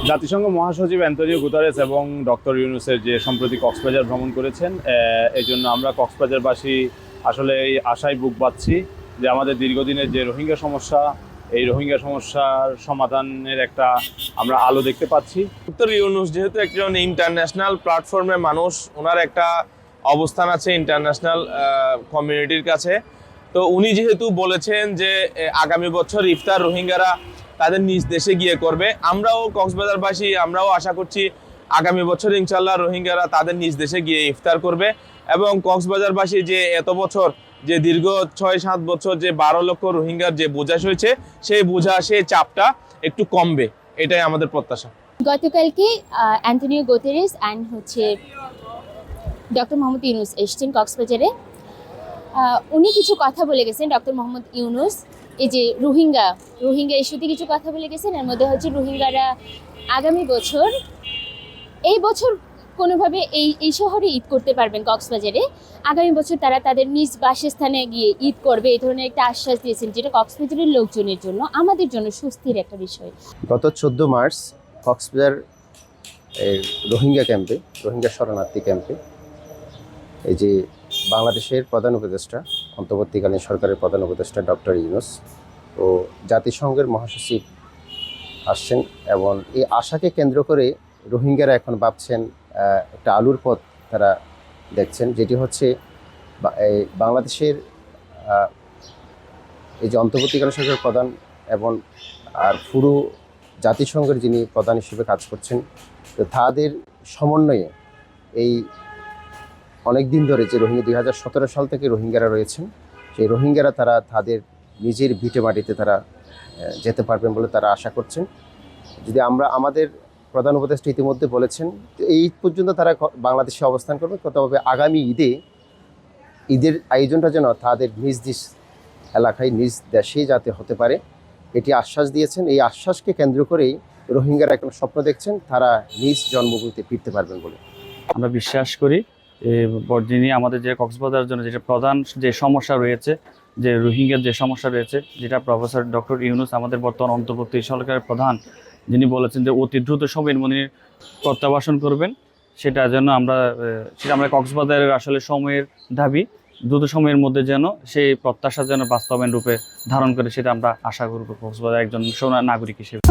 জাতিসংঘ মহাসচিব Antonio Guterres এবং ডক্টর ইউনূসের যে সম্প্রতি কক্সবাজার ভ্রমণ করেছেন, এই জন্য আমরা কক্সবাজারবাসী আসলে এই আশায় বুক বাঁধছি যে আমাদের দীর্ঘদিনের যে রোহিঙ্গা সমস্যা, এই রোহিঙ্গা সমস্যার সমাধানের একটা আমরা আলো দেখতে পাচ্ছি। ডক্টর ইউনূস যেহেতু একজন ইন্টারন্যাশনাল প্ল্যাটফর্মের মানুষ, ওনার একটা অবস্থান আছে ইন্টারন্যাশনাল কমিউনিটির কাছে। তো উনি যেহেতু বলেছেন যে আগামী বছর ইফতার রোহিঙ্গারা তাদের নিজ দেশে গিয়ে করবে, আমরাও কক্সবাজারবাসী আমরাও আশা করছি আগামী বছর ইনশাল্লাহ রোহিঙ্গারা তাদের নিজ দেশে গিয়ে ইফতার করবে এবং কক্সবাজারবাসী যে এত বছর যে দীর্ঘ 6-7 বছর যে 12 লক্ষ রোহিঙ্গার যে বোঝা হয়েছে, সেই বোঝা সেই চাপটা একটু কমবে, এটাই আমাদের প্রত্যাশা। গতকালকে Antonio Guterres and doctor Mohammad Yunus এসছেন কক্সবাজারে। উনি কিছু কথা বলে গেছেন। ডক্টর মোহাম্মদ ইউনূস এই যে রোহিঙ্গা ইস্যুতে কিছু কথা বলে গেছেন। এর মধ্যে হচ্ছে রোহিঙ্গারা আগামী বছর এই বছর কোনোভাবে এই শহরে ঈদ করতে পারবেন কক্সবাজারে। আগামী বছর তারা তাদের নিজ বাসস্থানে গিয়ে ঈদ করবে, এই ধরনের একটা আশ্বাস দিয়েছেন, যেটা কক্সবাজারের লোকজনের জন্য, আমাদের জন্য স্বস্তির একটা বিষয়। গত 14 মার্চ কক্সবাজার রোহিঙ্গা ক্যাম্পে, রোহিঙ্গা শরণার্থী ক্যাম্পে এই যে বাংলাদেশের প্রধান উপদেষ্টা, অন্তর্বর্তীকালীন সরকারের প্রধান উপদেষ্টা ডক্টর ইউনূস ও জাতিসংঘের মহাসচিব আসছেন এবং এই আশাকে কেন্দ্র করে রোহিঙ্গারা এখন ভাবছেন একটা আলুর পথ তারা দেখছেন, যেটি হচ্ছে বাংলাদেশের এই যে অন্তর্বর্তীকালীন সরকারের প্রধান এবং আর পুরো জাতিসংঘের যিনি প্রধান হিসেবে কাজ করছেন, তো তাদের সমন্বয়ে এই অনেক দিন ধরে যে রোহিঙ্গা 2017 সাল থেকে রোহিঙ্গারা রয়েছেন, সেই রোহিঙ্গারা তারা তাদের নিজের ভিটে মাটিতে তারা যেতে পারবেন বলে তারা আশা করছেন। যদি আমরা আমাদের প্রধান উপদেষ্টা ইতিমধ্যে বলেছেন এই পর্যন্ত তারা বাংলাদেশে অবস্থান করবে, তবে আগামী ঈদের আয়োজনটা যেন তাদের নিজ নিজ এলাকায় নিজ দেশেই যাতে হতে পারে এটি আশ্বাস দিয়েছেন। এই আশ্বাসকে কেন্দ্র করেই রোহিঙ্গারা এখন স্বপ্ন দেখছেন তারা নিজ জন্মভূমিতে ফিরতে পারবেন বলে আমরা বিশ্বাস করি। যিনি আমাদের যে কক্সবাজারের জন্য যেটা প্রধান যে সমস্যা রয়েছে, যে রোহিঙ্গার যে সমস্যা রয়েছে, যেটা প্রফেসর ডক্টর ইউনূস আমাদের বর্তমান অন্তর্বর্তী সরকারের প্রধান, যিনি বলেছেন যে অতি দ্রুত সময়ের মধ্যে প্রত্যাবাসন করবেন, সেটার জন্য আমরা কক্সবাজারের আসলে সময়ের দাবি, দ্রুত সময়ের মধ্যে যেন সেই প্রত্যাশা যেন বাস্তবায়ন রূপে ধারণ করে, সেটা আমরা আশা করব কক্সবাজার একজন নাগরিক হিসেবে।